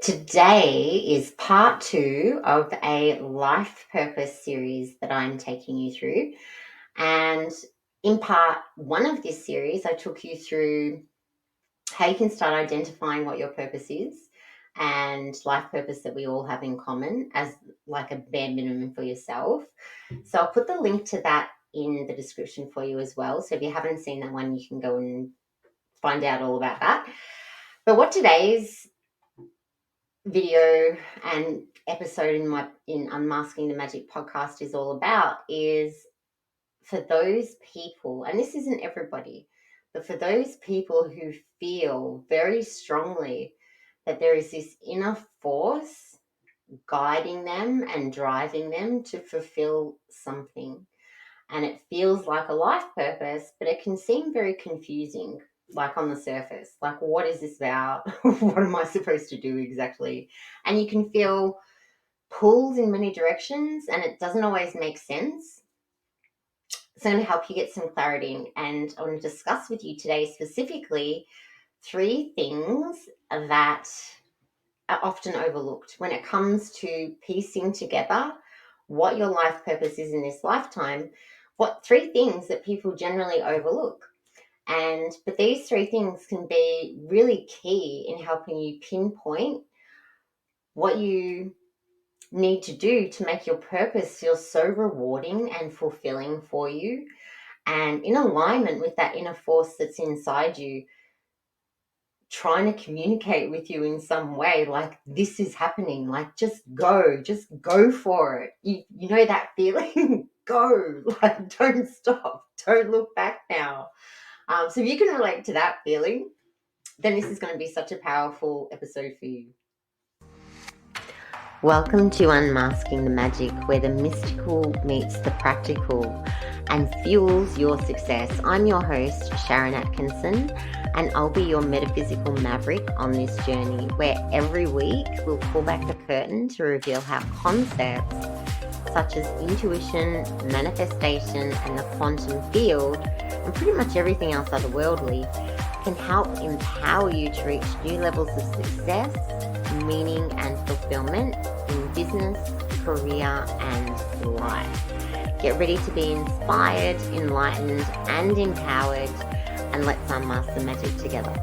Today is part two of a life purpose series that I'm taking you through. And in part one of this series, I took you through how you can start identifying what your purpose is and life purpose that we all have in common as like a bare minimum for yourself. So I'll put the link to that in the description for you as well. So if you haven't seen that one, you can go and find out all about that. But what today's video and episode in Unmasking the Magic podcast is all about is for those people, and this isn't everybody, but for those people who feel very strongly that there is this inner force guiding them and driving them to fulfill something. And it feels like a life purpose, but it can seem very confusing, like on the surface. Like, what is this about? What am I supposed to do exactly? And you can feel pulled in many directions, and it doesn't always make sense. So, I'm going to help you get some clarity. And I want to discuss with you today specifically 3 things that are often overlooked when it comes to piecing together what your life purpose is in this lifetime. What 3 things that people generally overlook. But these 3 things can be really key in helping you pinpoint what you need to do to make your purpose feel so rewarding and fulfilling for you and in alignment with that inner force that's inside you, trying to communicate with you in some way, like this is happening, like just go for it. You know that feeling? Go, like don't stop, don't look back now. So if you can relate to that feeling, then this is going to be such a powerful episode for you. Welcome to Unmasking the Magic, where the mystical meets the practical and fuels your success. I'm your host, Sharon Atkinson, and I'll be your metaphysical maverick on this journey, where every week we'll pull back the curtain to reveal how concepts such as intuition, manifestation, and the quantum field, and pretty much everything else otherworldly, can help empower you to reach new levels of success, meaning, and fulfillment in business, career, and life. Get ready to be inspired, enlightened, and empowered, and let's unmask the magic together.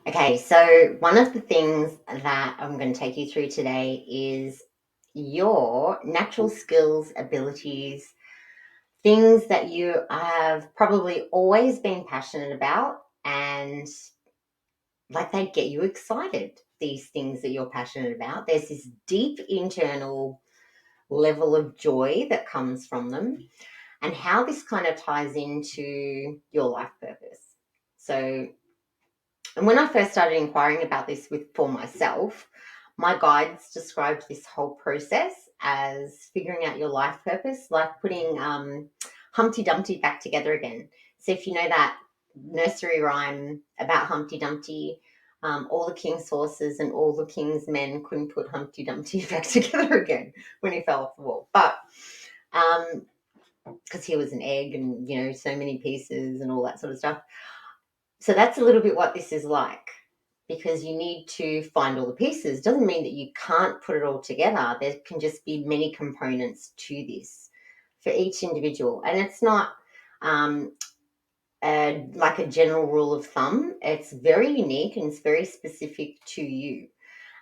Okay, so one of the things that I'm going to take you through today is your natural skills, abilities, things that you have probably always been passionate about, and like they get you excited, these things that you're passionate about. There's this deep internal level of joy that comes from them, and how this kind of ties into your life purpose. So, and when I first started inquiring about this for myself, my guides described this whole process as figuring out your life purpose, like putting Humpty Dumpty back together again. So if you know that nursery rhyme about Humpty Dumpty, all the king's horses and all the king's men couldn't put Humpty Dumpty back together again when he fell off the wall. But because he was an egg and, you know, so many pieces and all that sort of stuff. So that's a little bit what this is like, because you need to find all the pieces. Doesn't mean that you can't put it all together. There can just be many components to this for each individual. And it's not like a general rule of thumb. It's very unique and it's very specific to you.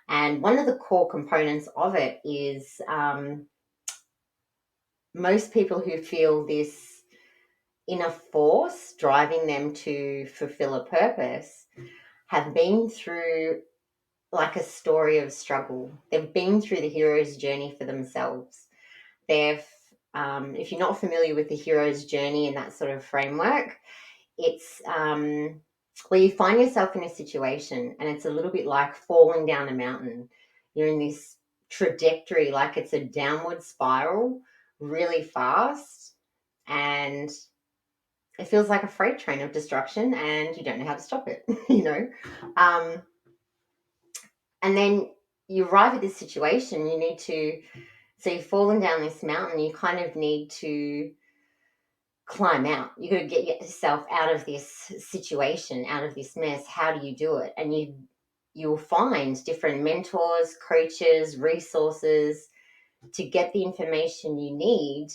And one of the core components of it is most people who feel this inner force driving them to fulfill a purpose have been through like a story of struggle. They've been through the hero's journey for themselves. If you're not familiar with the hero's journey and that sort of framework, it's where you find yourself in a situation and it's a little bit like falling down a mountain. You're in this trajectory, like it's a downward spiral really fast, and it feels like a freight train of destruction and you don't know how to stop it, you know. And then you arrive at this situation, you need to, so you've fallen down this mountain, you kind of need to climb out. You got to get yourself out of this situation, out of this mess. How do you do it? And you'll find different mentors, coaches, resources to get the information you need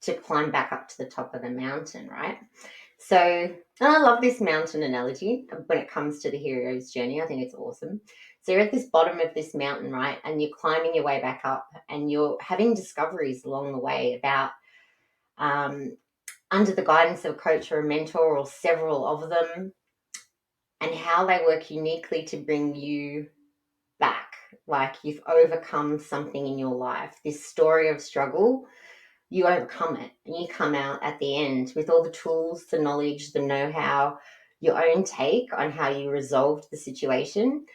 to climb back up to the top of the mountain, right? So, and I love this mountain analogy when it comes to the hero's journey. I think it's awesome. So you're at this bottom of this mountain, right? And you're climbing your way back up, and you're having discoveries along the way about, under the guidance of a coach or a mentor or several of them, and how they work uniquely to bring you back. Like you've overcome something in your life. This story of struggle, you overcome it, and you come out at the end with all the tools, the knowledge, the know-how, your own take on how you resolved the situation,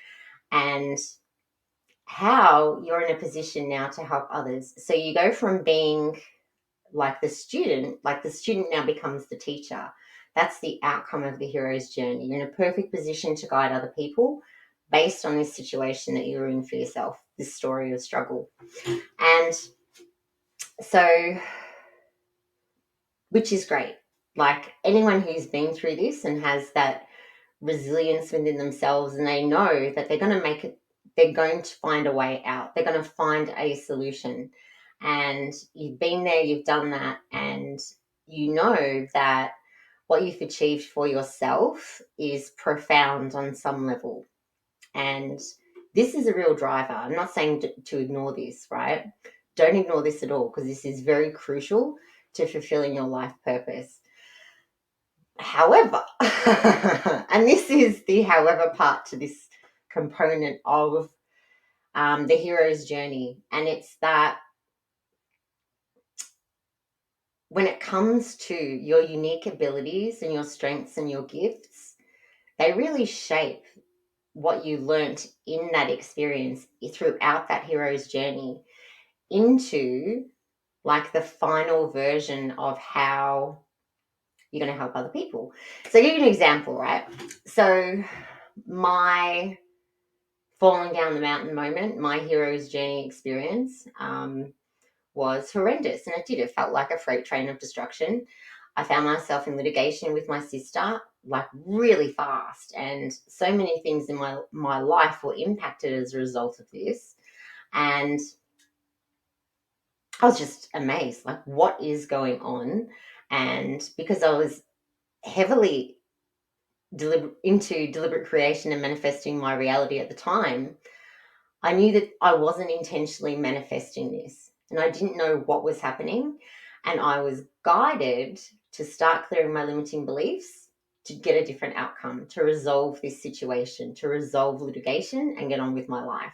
and how you're in a position now to help others. So you go from being like the student now becomes the teacher. That's the outcome of the hero's journey. You're in a perfect position to guide other people based on this situation that you're in for yourself, this story of struggle. And so, which is great. Like anyone who's been through this and has that resilience within themselves, and they know that they're going to make it, they're going to find a way out, they're going to find a solution. And you've been there, you've done that, and you know that what you've achieved for yourself is profound on some level. And this is a real driver. I'm not saying to ignore this, right? Don't ignore this at all, because this is very crucial to fulfilling your life purpose. However, and this is the however part to this component of the hero's journey, and it's that when it comes to your unique abilities and your strengths and your gifts, they really shape what you learnt in that experience throughout that hero's journey into like the final version of how you're going to help other people. So I'll give you an example, right? So my falling down the mountain moment, my hero's journey experience, was horrendous. And it felt like a freight train of destruction. I found myself in litigation with my sister, like really fast. And so many things in my life were impacted as a result of this. And I was just amazed, like, what is going on? And because I was heavily into deliberate creation and manifesting my reality at the time, I knew that I wasn't intentionally manifesting this, and I didn't know what was happening. And I was guided to start clearing my limiting beliefs to get a different outcome, to resolve this situation, to resolve litigation and get on with my life.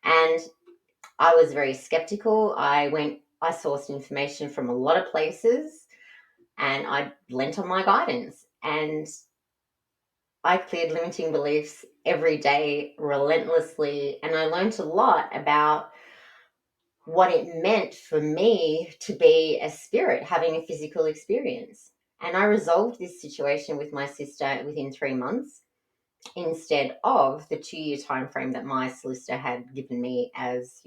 And I was very skeptical. I sourced information from a lot of places, and I lent on my guidance. And I cleared limiting beliefs every day relentlessly, and I learned a lot about what it meant for me to be a spirit having a physical experience. And I resolved this situation with my sister within 3 months instead of the 2 year time frame that my solicitor had given me as,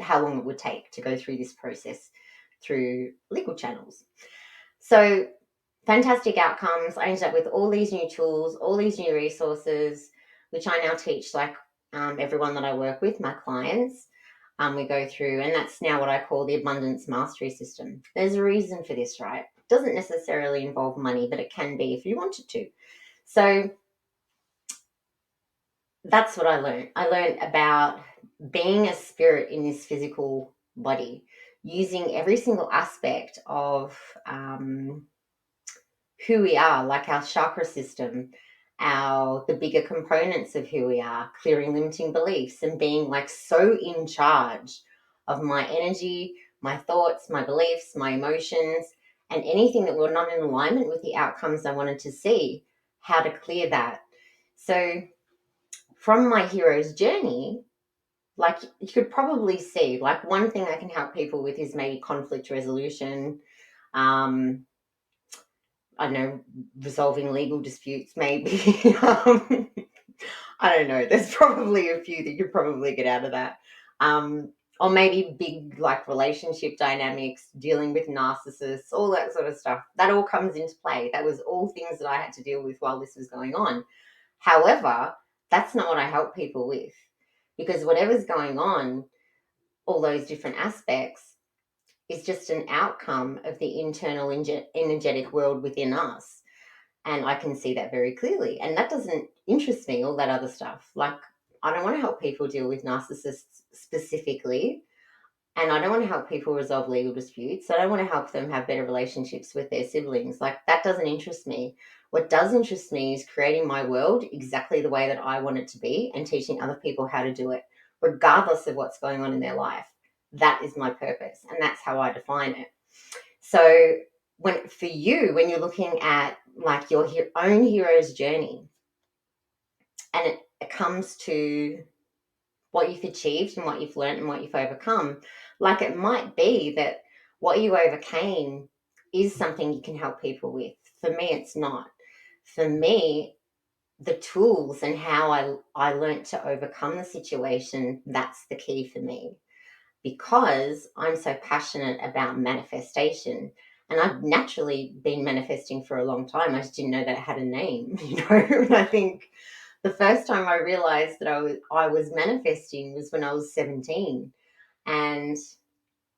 how long it would take to go through this process through legal channels. So fantastic outcomes. I ended up with all these new tools, all these new resources, which I now teach like everyone that I work with, my clients. We go through, and that's now what I call the abundance mastery system. There's a reason for this, right? It doesn't necessarily involve money, but it can be if you wanted to. So that's what I learned. I learned about being a spirit in this physical body, using every single aspect of who we are, like our chakra system, the bigger components of who we are, clearing limiting beliefs and being like so in charge of my energy, my thoughts, my beliefs, my emotions, and anything that were not in alignment with the outcomes I wanted to see, how to clear that. So from my hero's journey, like you could probably see, like one thing I can help people with is maybe conflict resolution, I don't know, resolving legal disputes, maybe. I don't know. There's probably a few that you could probably get out of that. or maybe big like relationship dynamics, dealing with narcissists, all that sort of stuff. That all comes into play. That was all things that I had to deal with while this was going on. However, that's not what I help people with, because whatever's going on, all those different aspects, is just an outcome of the internal energetic world within us. And I can see that very clearly. And that doesn't interest me, all that other stuff. Like, I don't want to help people deal with narcissists specifically. And I don't want to help people resolve legal disputes. I don't want to help them have better relationships with their siblings. Like, that doesn't interest me. What does interest me is creating my world exactly the way that I want it to be and teaching other people how to do it, regardless of what's going on in their life. That is my purpose. And that's how I define it. So, for you, when you're looking at like your own hero's journey, and it comes to what you've achieved and what you've learned and what you've overcome, like, it might be that what you overcame is something you can help people with. For me, it's not. For me, the tools and how I learned to overcome the situation, that's the key for me, because I'm so passionate about manifestation. And I've naturally been manifesting for a long time. I just didn't know that it had a name, And I think the first time I realized that I was manifesting was when I was 17. And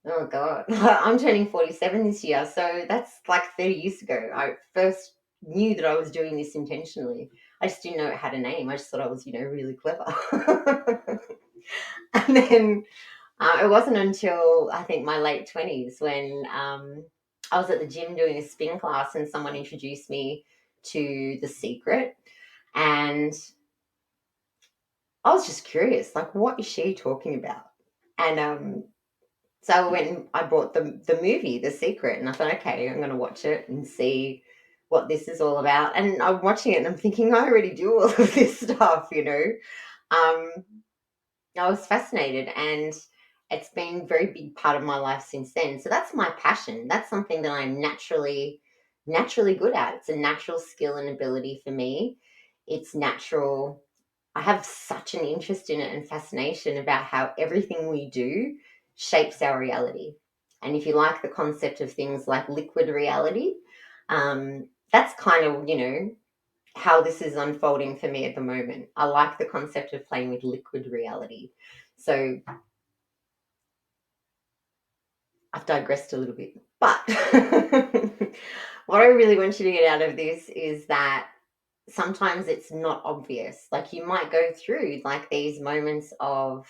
oh God, I'm turning 47 this year. So that's like 30 years ago. I first knew that I was doing this intentionally. I just didn't know it had a name. I just thought I was, really clever. And then it wasn't until I think my late 20s when I was at the gym doing a spin class and someone introduced me to The Secret. And I was just curious, like, what is she talking about? And so I went and I bought the movie, The Secret, and I thought, okay, I'm going to watch it and see what this is all about. And I'm watching it and I'm thinking, I already do all of this stuff. Um, I was fascinated, and it's been a very big part of my life since then. So that's my passion. That's something that I'm naturally good at. It's a natural skill and ability for me. It's natural. I have such an interest in it and fascination about how everything we do shapes our reality. And if you like the concept of things like liquid reality, that's kind of, how this is unfolding for me at the moment. I like the concept of playing with liquid reality. So I've digressed a little bit. But what I really want you to get out of this is that sometimes it's not obvious. Like, you might go through like these moments of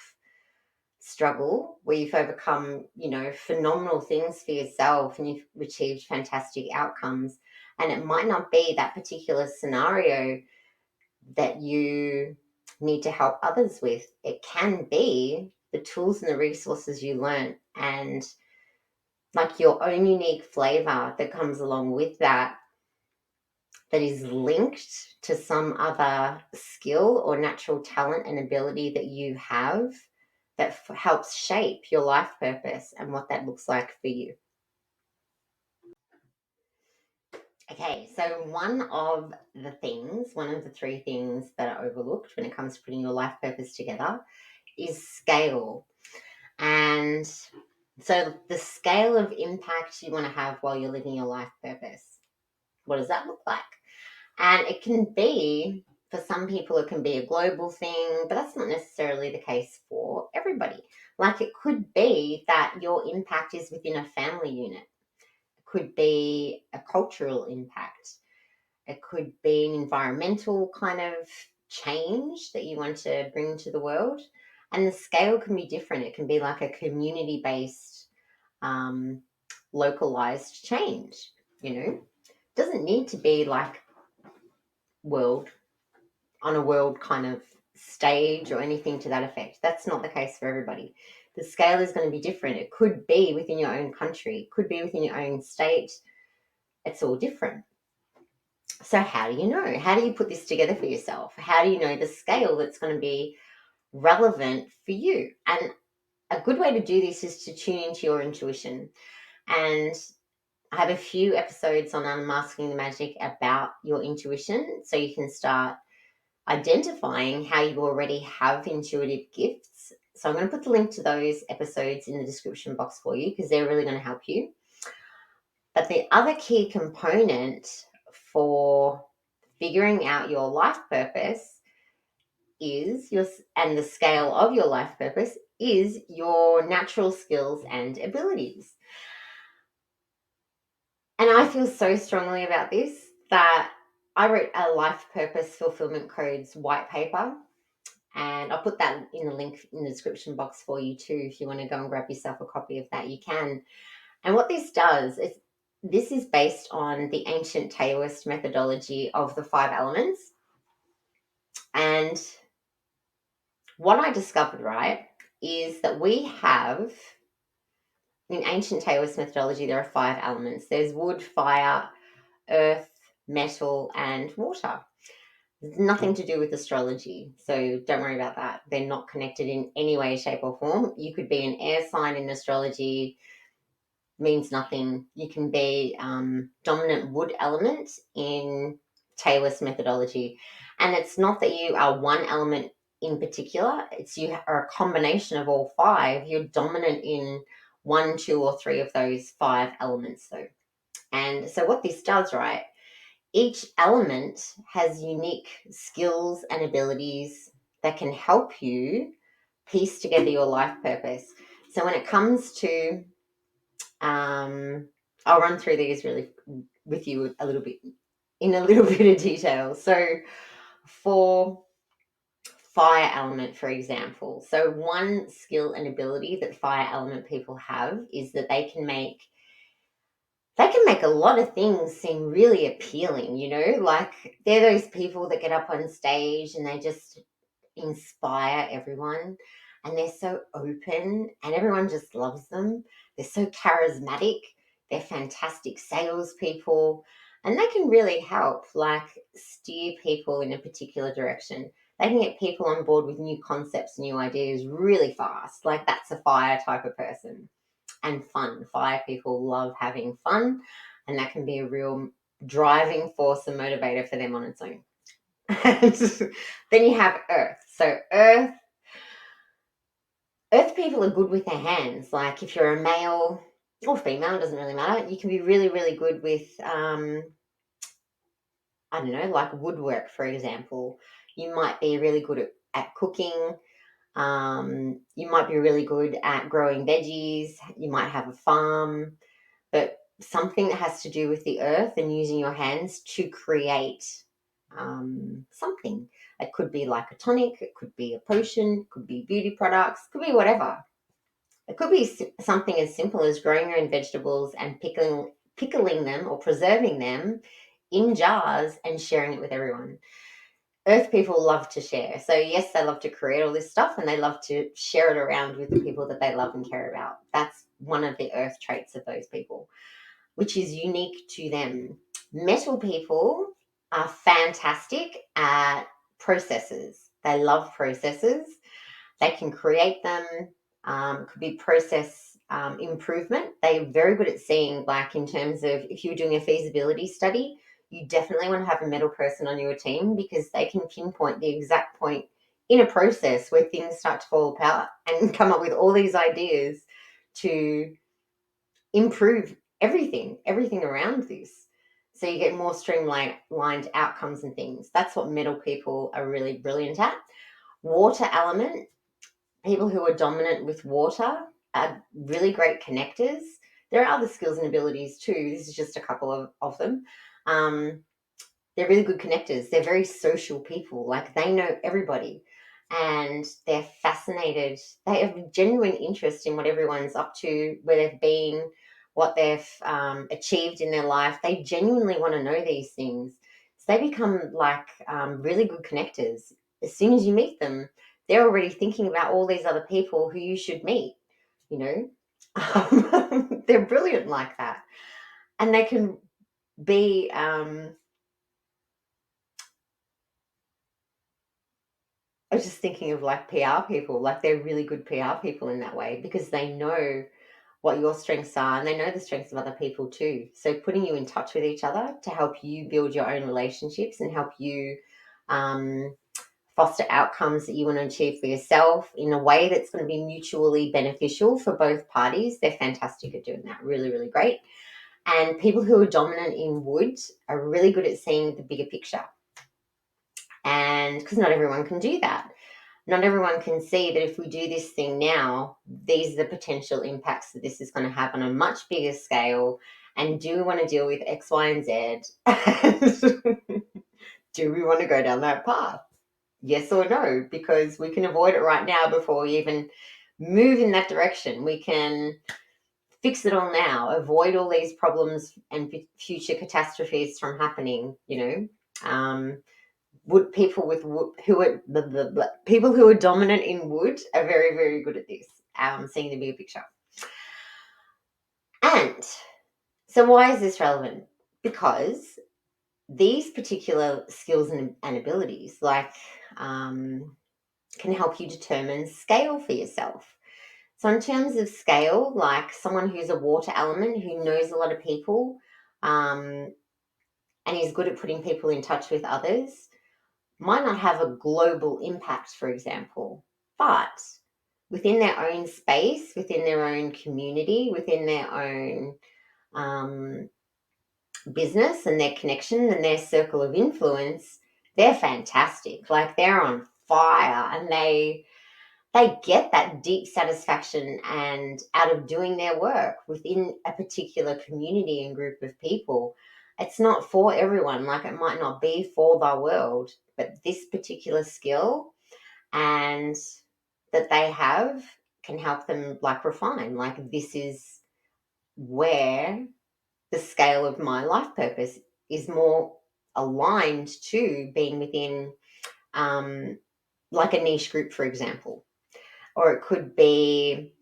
struggle where you've overcome, phenomenal things for yourself and you've achieved fantastic outcomes. And it might not be that particular scenario that you need to help others with. It can be the tools and the resources you learn and like your own unique flavor that comes along with that is linked to some other skill or natural talent and ability that you have that helps shape your life purpose and what that looks like for you. Okay, so one of the three things that are overlooked when it comes to putting your life purpose together is scale. And so the scale of impact you want to have while you're living your life purpose. What does that look like? And it can be, for some people, it can be a global thing, but that's not necessarily the case for everybody. Like, it could be that your impact is within a family unit. It could be a cultural impact. It could be an environmental kind of change that you want to bring to the world. And the scale can be different. It can be like a community based, localized change, It doesn't need to be like world on a world kind of stage or anything to that effect. That's not the case for everybody. The scale is going to be different. It could be within your own country, it could be within your own state. It's all different. So, how do you know? How do you put this together for yourself? How do you know the scale that's going to be relevant for you? And a good way to do this is to tune into your intuition. And I have a few episodes on unmasking the magic about your intuition, so you can start identifying how you already have intuitive gifts So I'm going to put the link to those episodes in the description box for you because they're really going to help you. But the other key component for figuring out your life purpose is and the scale of your life purpose is your natural skills and abilities. And I feel so strongly about this that I wrote a life purpose fulfillment codes white paper, and I'll put that in the link in the description box for you too. If you want to go and grab yourself a copy of that, you can. And what this does is this is based on the ancient Taoist methodology of the 5 elements. And what I discovered, right, is that we have, in ancient Taoist methodology, there are 5 elements. There's wood, fire, earth, metal, and water. It's nothing to do with astrology, so don't worry about that. They're not connected in any way, shape, or form. You could be an air sign in astrology, means nothing. You can be dominant wood element in Taoist methodology. And it's not that you are one element in particular, it's you are a combination of all 5. You're dominant in 1, 2, or 3 of those 5 elements, though. And so, what this does, right, each element has unique skills and abilities that can help you piece together your life purpose. So, when it comes to I'll run through these really with you a little bit in a little bit of detail. So for fire element, for example, so one skill and ability that fire element people have is that they can make a lot of things seem really appealing, like they're those people that get up on stage and they just inspire everyone, and they're so open and everyone just loves them. They're so charismatic. They're fantastic salespeople, and they can really help like steer people in a particular direction. They can get people on board with new concepts, new ideas really fast. Like that's a fire type of person. And fun. Fire people love having fun, and that can be a real driving force and motivator for them on its own. And then you have earth. So earth people are good with their hands. Like if you're a male or female, it doesn't really matter. You can be really, really good with I don't know, like woodwork, for example. You might be really good at cooking. You might be really good at growing veggies. You might have a farm, but something that has to do with the earth and using your hands to create something. It could be like a tonic, it could be a potion, it could be beauty products, it could be whatever. It could be something as simple as growing your own vegetables and pickling them or preserving them in jars and sharing it with everyone. Earth people love to share. So yes, they love to create all this stuff and they love to share it around with the people that they love and care about. That's one of the earth traits of those people, which is unique to them. Metal people are fantastic at processes. They love processes. They can create them. Could be process improvement. They're very good at seeing, like in terms of if you're doing a feasibility study, you definitely want to have a metal person on your team because they can pinpoint the exact point in a process where things start to fall apart and come up with all these ideas to improve everything around this. So you get more streamlined outcomes and things. That's what metal people are really brilliant at. Water element, people who are dominant with water are really great connectors. There are other skills and abilities too. This is just a couple of them. They're really good connectors. They're very social people. Like they know everybody and they're fascinated. They have a genuine interest in what everyone's up to, where they've been, what they've achieved in their life. They genuinely want to know these things. So they become like really good connectors. As soon as you meet them, they're already thinking about all these other people who you should meet, you know. They're brilliant like that. And they can be I was just thinking of like PR people, like they're really good PR people in that way because they know what your strengths are and they know the strengths of other people too. So putting you in touch with each other to help you build your own relationships and help you um, foster outcomes that you want to achieve for yourself in a way that's going to be mutually beneficial for both parties. They're fantastic at doing that. Really, really great. And people who are dominant in wood are really good at seeing the bigger picture. And because not everyone can do that. Not everyone can see that if we do this thing now, these are the potential impacts that this is going to have on a much bigger scale. And do we want to deal with X, Y, and Z? Do we want to go down that path? Yes or no? Because we can avoid it right now before we even move in that direction. We can fix it all now, avoid all these problems and future catastrophes from happening, wood people with wood who are people who are dominant in wood are very, very good at this, seeing the bigger picture. And so why is this relevant? Because these particular skills and abilities can help you determine scale for yourself. So in terms of scale, like someone who's a water element who knows a lot of people, and is good at putting people in touch with others, might not have a global impact, for example, but within their own space, within their own community, within their own business and their connection and their circle of influence, they're fantastic. Like they're on fire, and they get that deep satisfaction and out of doing their work within a particular community and group of people. It's not for everyone. Like it might not be for the world, but this particular skill and that they have can help them like refine. Like this is where the scale of my life purpose is more aligned to being within like a niche group, for example. Or it could be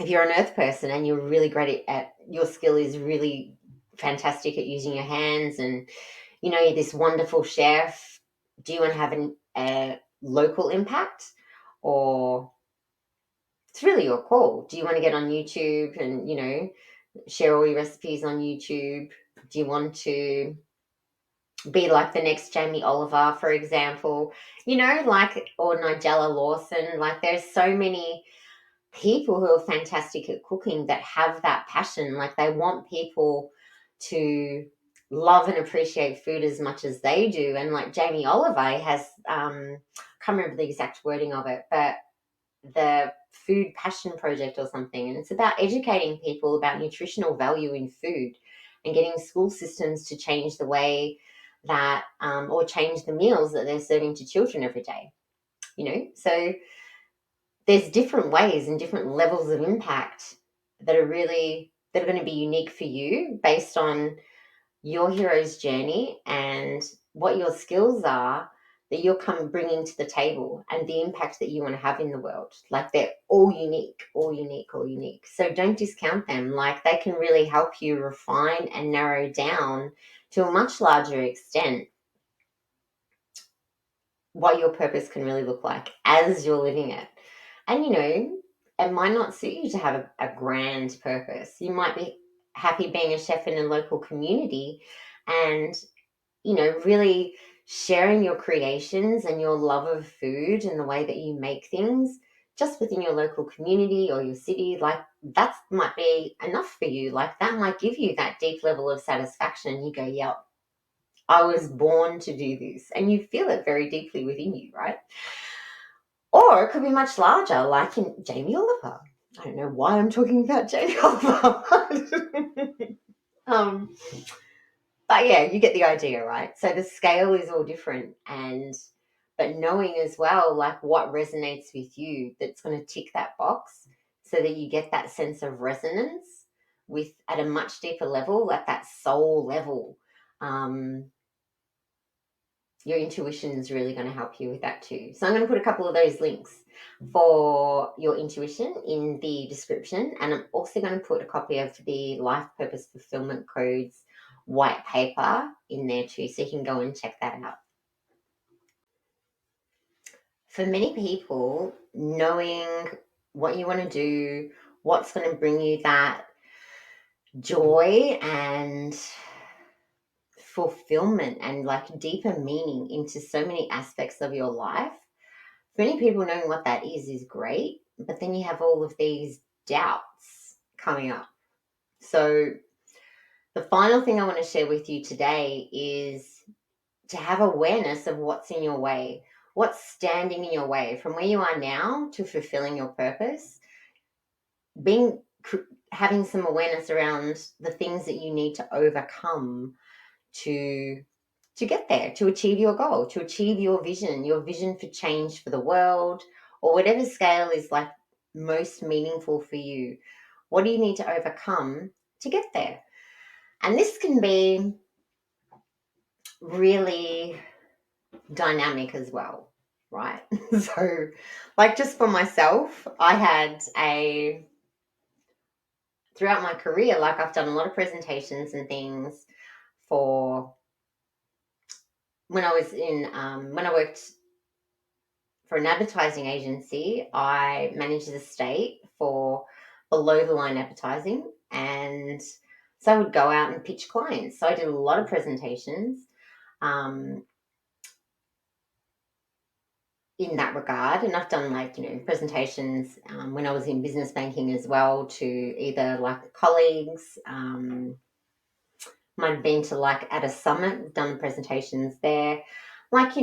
if you're an earth person and you're really great at your skill is really fantastic at using your hands, and you're this wonderful chef. Do you want to have a local impact, or it's really your call? Do you want to get on YouTube and share all your recipes on YouTube? Do you want to be like the next Jamie Oliver, for example, or Nigella Lawson? Like there's so many people who are fantastic at cooking that have that passion. Like they want people to love and appreciate food as much as they do. And like Jamie Oliver has, can't remember the exact wording of it, but the Food Passion Project or something. And it's about educating people about nutritional value in food and getting school systems to change the way that, or change the meals that they're serving to children every day. So there's different ways and different levels of impact that are going to be unique for you based on your hero's journey and what your skills are that you're bringing to the table and the impact that you want to have in the world. Like they're all unique, all unique, all unique. So don't discount them. Like they can really help you refine and narrow down to a much larger extent what your purpose can really look like as you're living it. And it might not suit you to have a grand purpose. You might be happy being a chef in a local community and really sharing your creations and your love of food and the way that you make things just within your local community or your city. Like that might be enough for you. Like that might give you that deep level of satisfaction. You go, yeah, I was born to do this. And you feel it very deeply within you, right? Or it could be much larger, like in Jamie Oliver. I don't know why I'm talking about Jamie Oliver. um, but yeah, you get the idea, right? So the scale is all different, but knowing as well, like what resonates with you, that's going to tick that box, so that you get that sense of resonance with at a much deeper level, at that soul level. Your intuition is really going to help you with that too. So I'm going to put a couple of those links for your intuition in the description. And I'm also going to put a copy of the Life Purpose Fulfillment Codes white paper in there too, so you can go and check that out. For many people, knowing what you want to do, what's going to bring you that joy and fulfillment and like deeper meaning into so many aspects of your life. For many people, knowing what that is great, but then you have all of these doubts coming up. So, the final thing I want to share with you today is to have awareness of what's in your way, what's standing in your way from where you are now to fulfilling your purpose, being having some awareness around the things that you need to overcome to get there, to achieve your goal, to achieve your vision for change for the world, or whatever scale is like most meaningful for you. What do you need to overcome to get there? And this can be really dynamic as well, right? So, like, just for myself, I had throughout my career, like, I've done a lot of presentations and things for when I was when I worked for an advertising agency. I managed the state for below the line advertising, and so I would go out and pitch clients. So I did a lot of presentations. Um, in that regard, and I've done like presentations when I was in business banking as well, to either like colleagues. Might have been to like at a summit, done presentations there, like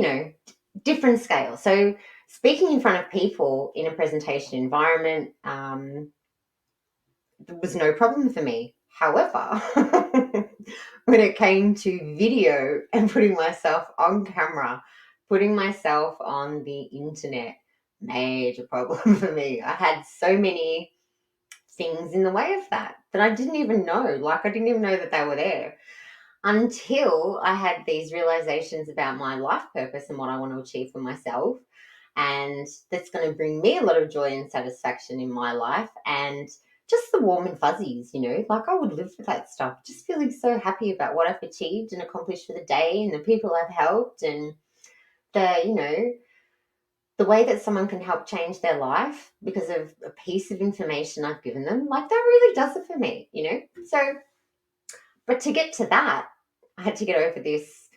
different scales. So speaking in front of people in a presentation environment was no problem for me. However, when it came to video and putting myself on camera, putting myself on the internet, major problem for me. I had so many things in the way of that I didn't even know. Like, I didn't even know that they were there until I had these realizations about my life purpose and what I want to achieve for myself. And that's going to bring me a lot of joy and satisfaction in my life, and just the warm and fuzzies, like I would live for that stuff, just feeling so happy about what I've achieved and accomplished for the day and the people I've helped, and the way that someone can help change their life because of a piece of information I've given them. Like, that really does it for me. So, but to get to that, I had to get over this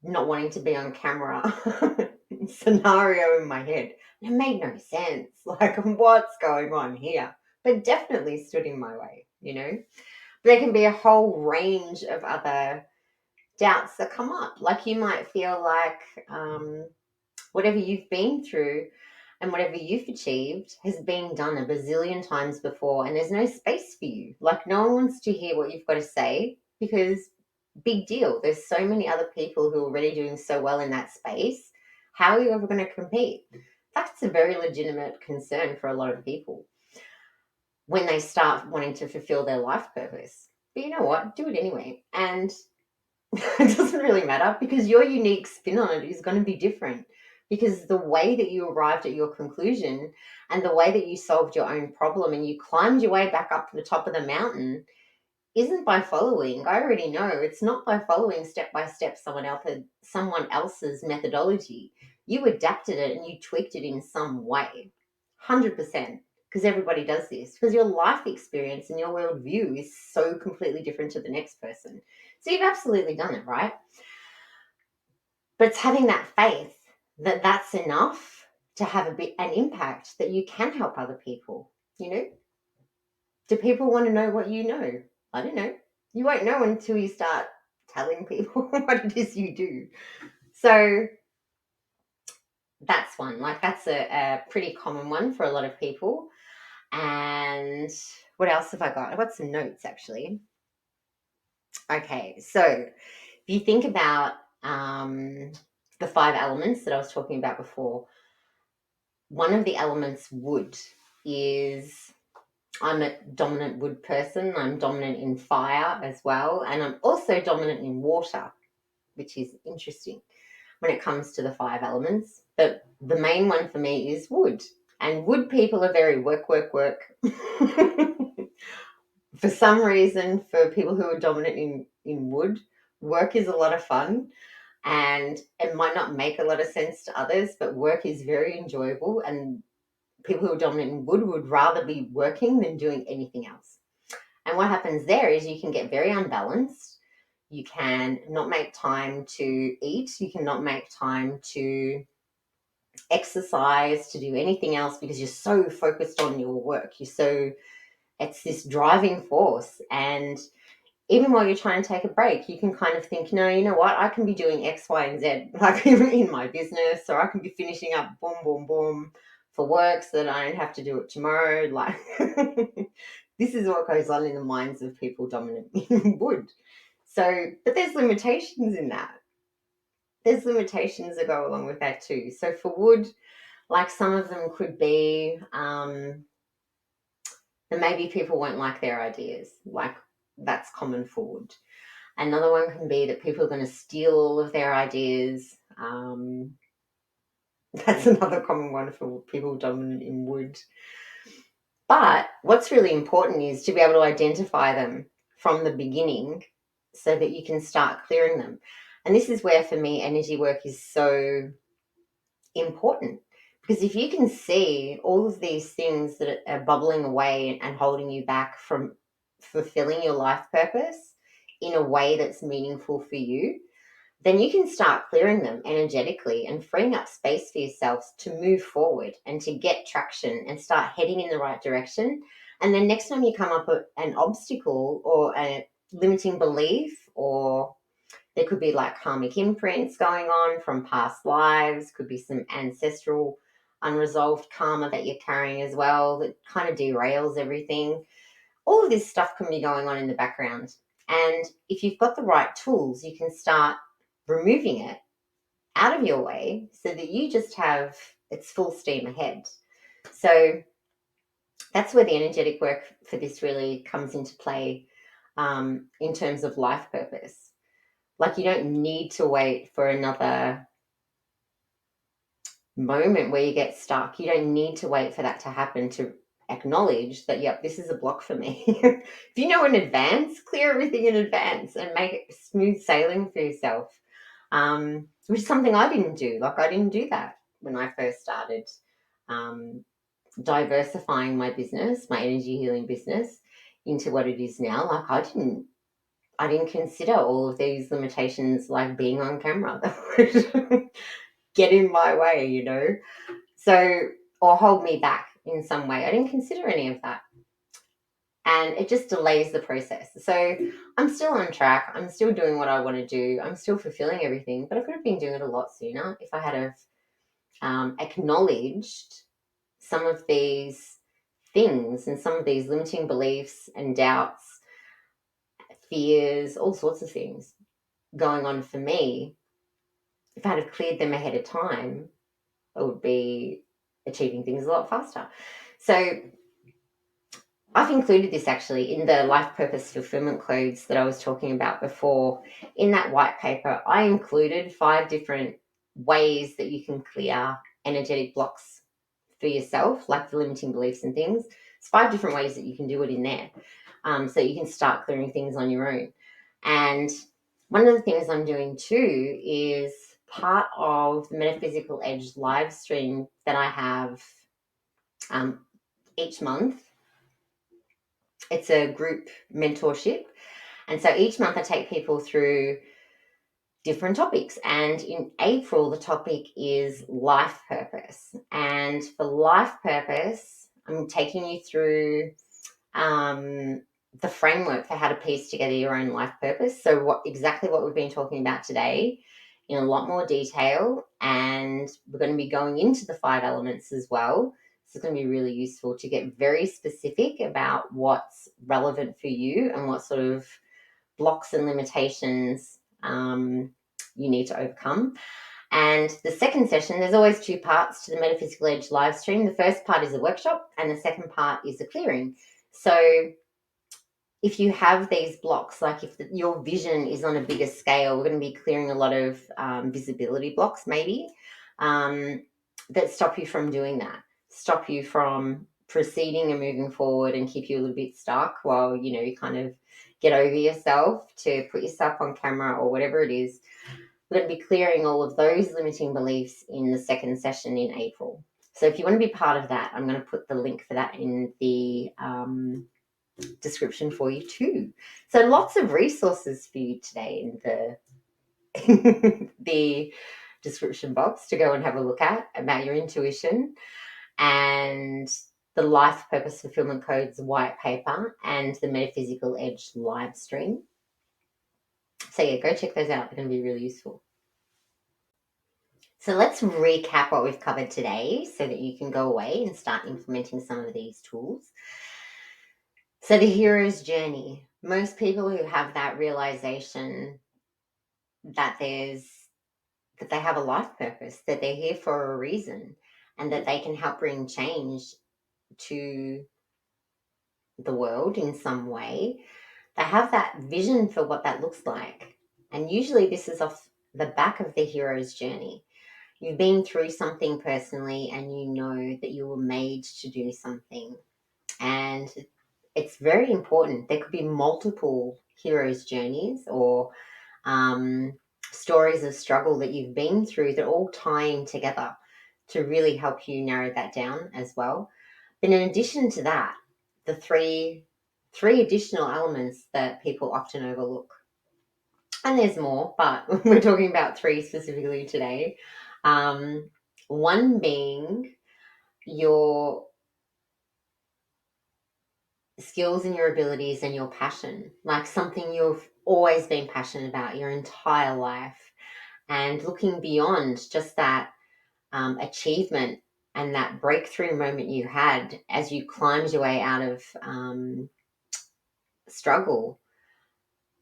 not wanting to be on camera scenario in my head. It made no sense. Like, what's going on here? But definitely stood in my way. But there can be a whole range of other doubts that come up. Like, you might feel like whatever you've been through and whatever you've achieved has been done a bazillion times before, and there's no space for you. Like, no one wants to hear what you've got to say because big deal. There's so many other people who are already doing so well in that space. How are you ever going to compete? That's a very legitimate concern for a lot of people when they start wanting to fulfill their life purpose. But you know what? Do it anyway. And it doesn't really matter because your unique spin on it is going to be different, because the way that you arrived at your conclusion and the way that you solved your own problem and you climbed your way back up to the top of the mountain isn't by following. I already know it's not by following step by step someone else's methodology. You adapted it and you tweaked it in some way, 100%. Because everybody does this. Because your life experience and your worldview is so completely different to the next person. So you've absolutely done it, right? But it's having that faith that that's enough to have an impact, that you can help other people. Do people want to know what you know? I don't know. You won't know until you start telling people what it is you do. So that's one. Like, that's a pretty common one for a lot of people. And what else have I got? I've got some notes, actually. Okay, so if you think about the 5 elements that I was talking about before, one of the elements, wood, is I'm a dominant wood person. I'm dominant in fire as well. And I'm also dominant in water, which is interesting when it comes to the 5 elements. But the main one for me is wood. And wood people are very work, work, work. For some reason, for people who are dominant in wood, work is a lot of fun. And it might not make a lot of sense to others, but work is very enjoyable. And people who are dominant in wood would rather be working than doing anything else. And what happens there is you can get very unbalanced. You can not make time to eat. You cannot make time to exercise, to do anything else because you're so focused on your work. It's this driving force. And even while you're trying to take a break, you can kind of think, no, you know what? I can be doing X, Y, and Z, like in my business, or I can be finishing up boom, boom, boom for work so that I don't have to do it tomorrow. Like, this is what goes on in the minds of people dominant in wood. So, but there's limitations in that. There's limitations that go along with that too. So for wood, like some of them could be that maybe people won't like their ideas. Like that's common for wood. Another one can be that people are going to steal all of their ideas. That's another common one for people dominant in wood. But what's really important is to be able to identify them from the beginning so that you can start clearing them. And this is where, for me, energy work is so important. Because if you can see all of these things that are bubbling away and holding you back from fulfilling your life purpose in a way that's meaningful for you, then you can start clearing them energetically and freeing up space for yourselves to move forward and to get traction and start heading in the right direction. And then next time you come up with an obstacle or a limiting belief, or there could be like karmic imprints going on from past lives, could be some ancestral unresolved karma that you're carrying as well that kind of derails everything. All of this stuff can be going on in the background. And if you've got the right tools, you can start removing it out of your way so that you just have it's full steam ahead. So that's where the energetic work for this really comes into play in terms of life purpose. Like you don't need to wait for another moment where you get stuck. You don't need to wait for that to happen to acknowledge that, yep, this is a block for me. If you know in advance, clear everything in advance and make it smooth sailing for yourself, which is something I didn't do. Like I didn't do that when I first started diversifying my business, my energy healing business into what it is now. Like I didn't consider all of these limitations like being on camera that would get in my way, you know. So, or hold me back in some way. I didn't consider any of that. And it just delays the process. So I'm still on track. I'm still doing what I want to do. I'm still fulfilling everything, but I could have been doing it a lot sooner if I had have acknowledged some of these things and some of these limiting beliefs and doubts, fears, all sorts of things going on for me. If I had have cleared them ahead of time, I would be achieving things a lot faster. So I've included this actually in the life purpose fulfillment codes that I was talking about before. In that white paper, I included 5 different ways that you can clear energetic blocks for yourself, like the limiting beliefs and things. It's 5 different ways that you can do it in there. So you can start clearing things on your own. And one of the things I'm doing too is part of the Metaphysical Edge live stream that I have each month. It's a group mentorship. And so each month I take people through different topics. And in April, the topic is life purpose. And for life purpose, I'm taking you through the framework for how to piece together your own life purpose. So exactly what we've been talking about today in a lot more detail. And we're going to be going into the 5 elements as well. So it's going to be really useful to get very specific about what's relevant for you and what sort of blocks and limitations you need to overcome. And the second session, there's always 2 parts to the Metaphysical Edge live stream. The first part is a workshop and the second part is a clearing. So if you have these blocks, like if your vision is on a bigger scale, we're going to be clearing a lot of visibility blocks maybe that stop you from doing that, stop you from proceeding and moving forward and keep you a little bit stuck while, you know, you kind of get over yourself to put yourself on camera or whatever it is. We're going to be clearing all of those limiting beliefs in the second session in April. So if you want to be part of that, I'm going to put the link for that in the description for you too. So lots of resources for you today in the the description box to go and have a look at about your intuition and the Life Purpose Fulfillment Codes white paper and the Metaphysical Edge live stream. So yeah, go check those out. They're going to be really useful. So let's recap what we've covered today so that you can go away and start implementing some of these tools. So the hero's journey. Most people who have that realization that that they have a life purpose, that they're here for a reason, and that they can help bring change to the world in some way, they have that vision for what that looks like. And usually this is off the back of the hero's journey. You've been through something personally and you know that you were made to do something. And it's very important. There could be multiple hero's journeys or stories of struggle that you've been through that all tie in together to really help you narrow that down as well. But in addition to that, the three additional elements that people often overlook, and there's more, but we're talking about three specifically today. One being your skills and your abilities and your passion, like something you've always been passionate about your entire life, and looking beyond just that achievement and that breakthrough moment you had as you climbed your way out of struggle,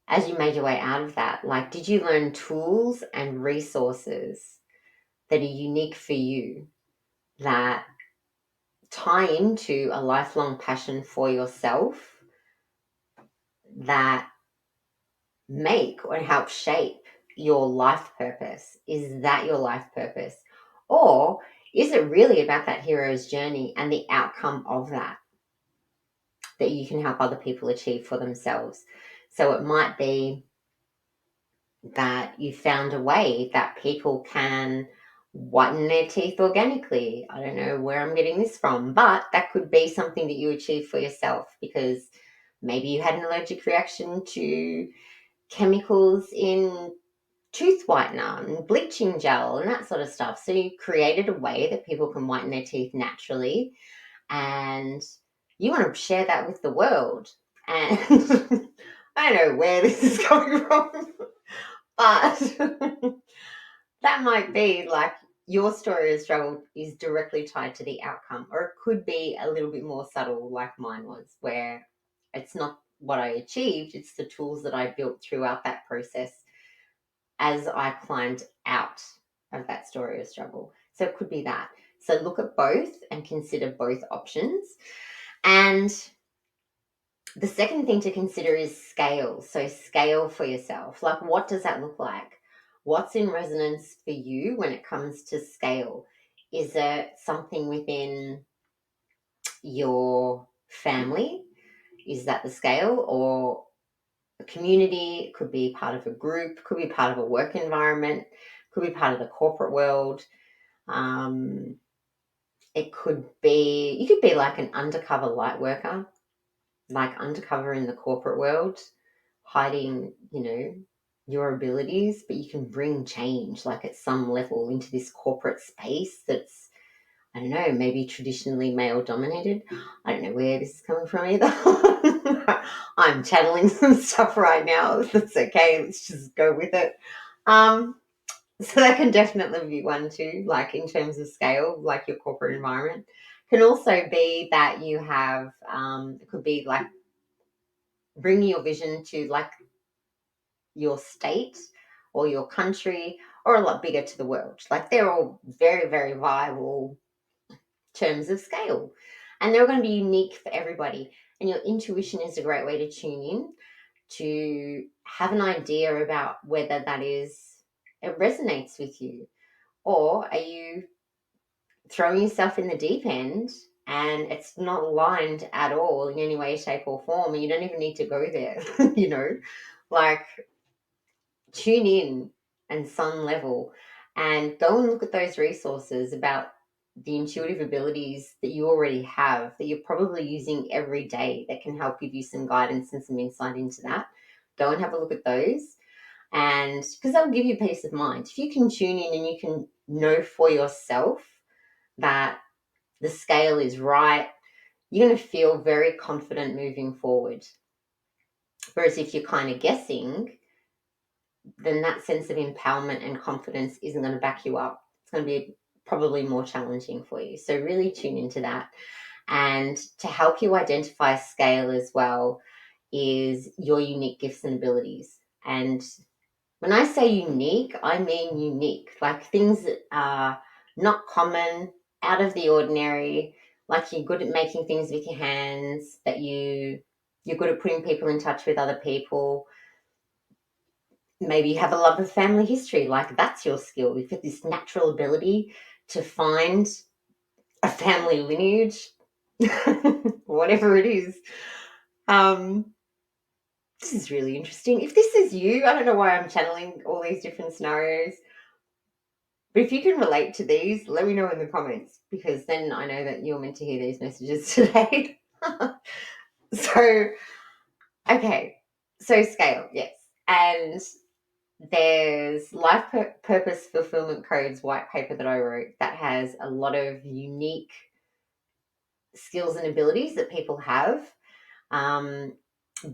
as you made your way out of that. Like, did you learn tools and resources that are unique for you that tie into a lifelong passion for yourself that make or help shape your life purpose? Is that your life purpose? Or is it really about that hero's journey and the outcome of that you can help other people achieve for themselves? So it might be that you found a way that people can whiten their teeth organically. I don't know where I'm getting this from, but that could be something that you achieve for yourself because maybe you had an allergic reaction to chemicals in tooth whitener and bleaching gel and that sort of stuff. So you created a way that people can whiten their teeth naturally, and you want to share that with the world. And I don't know where this is coming from, but that might be like your story of struggle is directly tied to the outcome, or it could be a little bit more subtle, like mine was, where it's not what I achieved, it's the tools that I built throughout that process as I climbed out of that story of struggle. So it could be that. So look at both and consider both options. And the second thing to consider is scale. So scale for yourself. Like, what does that look like? What's in resonance for you when it comes to scale? Is it something within your family? Is that the scale? Or a community? Could be part of a group, could be part of a work environment, could be part of the corporate world. It could be, you could be like an undercover light worker, like undercover in the corporate world, hiding, your abilities, but you can bring change like at some level into this corporate space that's, I don't know, maybe traditionally male dominated. I don't know where this is coming from either. I'm channeling some stuff right now. That's okay. Let's just go with it. So that can definitely be one too, like in terms of scale, like your corporate environment. Can also be that you have, it could be like bringing your vision to like your state or your country or a lot bigger to the world. Like they're all very, very viable terms of scale. And they're going to be unique for everybody. And your intuition is a great way to tune in to have an idea about whether it resonates with you. Or are you throwing yourself in the deep end and it's not aligned at all in any way, shape, or form, and you don't even need to go there, like tune in and some level and go and look at those resources about the intuitive abilities that you already have that you're probably using every day that can help give you some guidance and some insight into that. Go and have a look at those. And because they'll give you peace of mind. If you can tune in and you can know for yourself that the scale is right, you're going to feel very confident moving forward. Whereas if you're kind of guessing, then that sense of empowerment and confidence isn't going to back you up. It's going to be probably more challenging for you. So really tune into that. And to help you identify scale as well is your unique gifts and abilities. And when I say unique, I mean unique, like things that are not common, out of the ordinary, like you're good at making things with your hands, that you're good at putting people in touch with other people. Maybe you have a love of family history, like that's your skill. You've got this natural ability to find a family lineage, whatever it is. This is really interesting. If this is you, I don't know why I'm channeling all these different scenarios, but if you can relate to these, let me know in the comments, because then I know that you're meant to hear these messages today. So, okay. So scale, yes. And there's Life Purpose Fulfillment Codes white paper that I wrote that has a lot of unique skills and abilities that people have.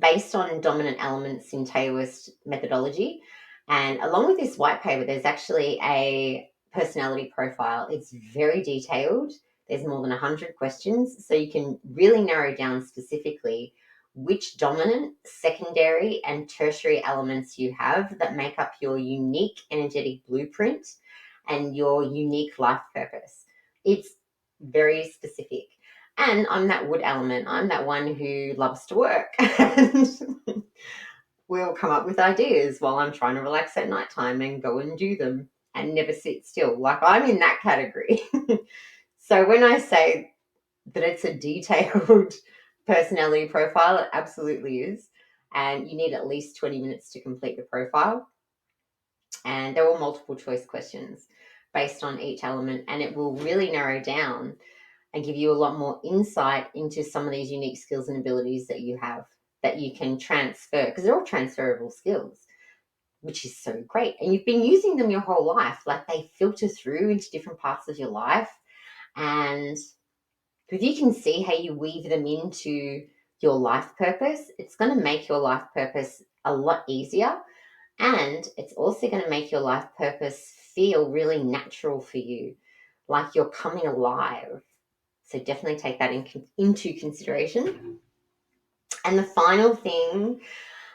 Based on dominant elements in Taoist methodology. And along with this white paper, there's actually a personality profile. It's very detailed. There's more than 100 questions. So you can really narrow down specifically which dominant, secondary, and tertiary elements you have that make up your unique energetic blueprint and your unique life purpose. It's very specific. And I'm that wood element. I'm that one who loves to work. And we'll come up with ideas while I'm trying to relax at nighttime and go and do them and never sit still. Like I'm in that category. So when I say that it's a detailed personality profile, it absolutely is. And you need at least 20 minutes to complete the profile. And there are multiple choice questions based on each element, and it will really narrow down and give you a lot more insight into some of these unique skills and abilities that you have that you can transfer, because they're all transferable skills, which is so great. And you've been using them your whole life. Like they filter through into different parts of your life. And if you can see how you weave them into your life purpose, it's going to make your life purpose a lot easier. And it's also going to make your life purpose feel really natural for you, like you're coming alive. So definitely take that into consideration. And the final thing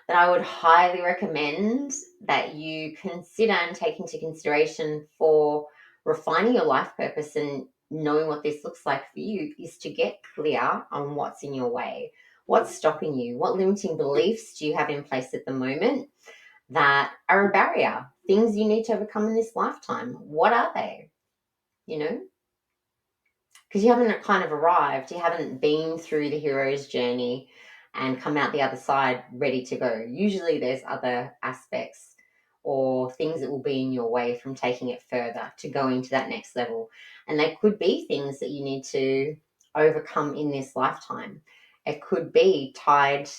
that I would highly recommend that you consider and take into consideration for refining your life purpose and knowing what this looks like for you is to get clear on what's in your way. What's stopping you? What limiting beliefs do you have in place at the moment that are a barrier? Things you need to overcome in this lifetime. What are they? You know? Because you haven't kind of arrived, you haven't been through the hero's journey and come out the other side ready to go. Usually there's other aspects or things that will be in your way from taking it further to going to that next level. And they could be things that you need to overcome in this lifetime. It could be tied,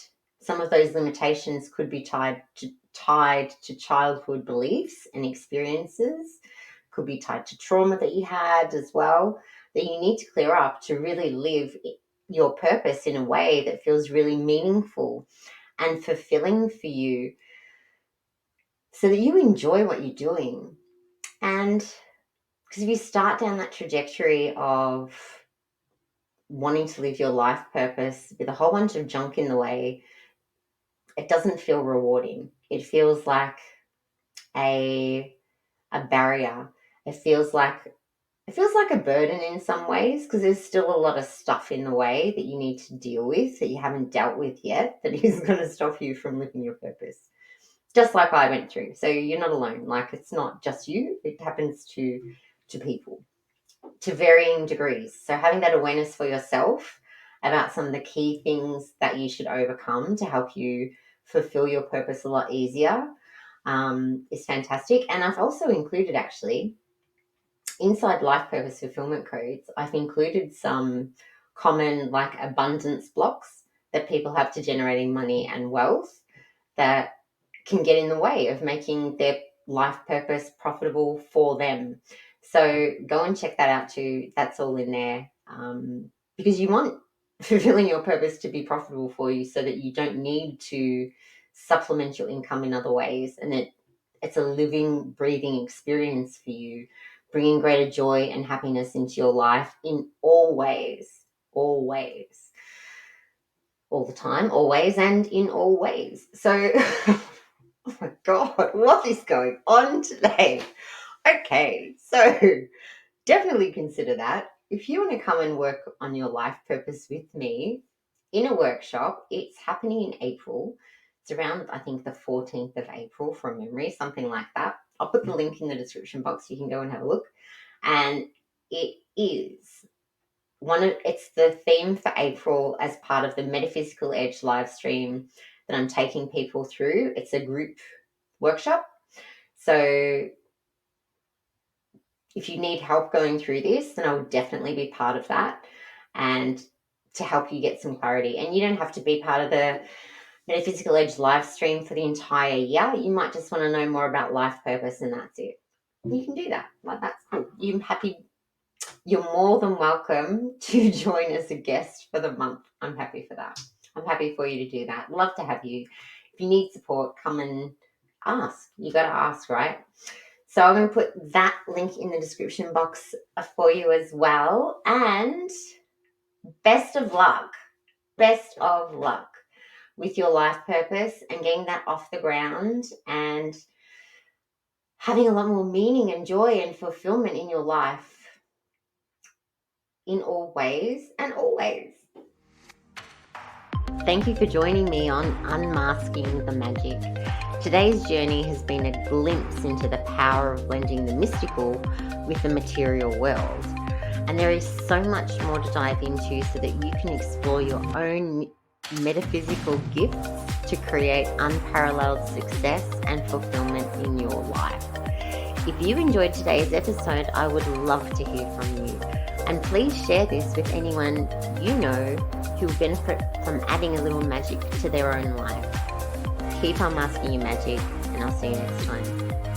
some of those limitations could be tied to childhood beliefs and experiences, could be tied to trauma that you had as well, that you need to clear up to really live your purpose in a way that feels really meaningful and fulfilling for you, so that you enjoy what you're doing. And because if you start down that trajectory of wanting to live your life purpose with a whole bunch of junk in the way, it doesn't feel rewarding. It feels like a barrier. It feels like a burden in some ways, because there's still a lot of stuff in the way that you need to deal with that you haven't dealt with yet that is going to stop you from living your purpose. Just like I went through. So you're not alone. Like it's not just you. It happens to people to varying degrees. So having that awareness for yourself about some of the key things that you should overcome to help you fulfill your purpose a lot easier is fantastic. And I've also included actually inside life purpose fulfillment codes, I've included some common like abundance blocks that people have to generating money and wealth that can get in the way of making their life purpose profitable for them. So go and check that out too. That's all in there, because you want fulfilling your purpose to be profitable for you so that you don't need to supplement your income in other ways, and it's a living, breathing experience for you, bringing greater joy and happiness into your life in all ways, all the time, always, and in all ways. So, oh my God, what is going on today? Okay, so definitely consider that. If you want to come and work on your life purpose with me in a workshop, it's happening in April. It's around, I think, the 14th of April from memory, something like that. I'll put the link in the description box. You can go and have a look. And it is it's the theme for April as part of the Metaphysical Edge live stream that I'm taking people through. It's a group workshop. So if you need help going through this, then I would definitely be part of that and to help you get some clarity. And you don't have to be part of the Metaphysical Edge live stream for the entire year. You might just want to know more about life purpose and that's it. You can do that. Like, that's cool. You're more than welcome to join as a guest for the month. I'm happy for that. I'm happy for you to do that. Love to have you. If you need support, come and ask. You got to ask, right? So I'm going to put that link in the description box for you as well. And best of luck with your life purpose and getting that off the ground and having a lot more meaning and joy and fulfillment in your life in all ways and always. Thank you for joining me on Unmasking the Magic. Today's journey has been a glimpse into the power of blending the mystical with the material world. And there is so much more to dive into so that you can explore your own metaphysical gifts to create unparalleled success and fulfillment in your life. If you enjoyed today's episode, I would love to hear from you. And please share this with anyone you know who will benefit from adding a little magic to their own life. Keep unmasking your magic, and I'll see you next time.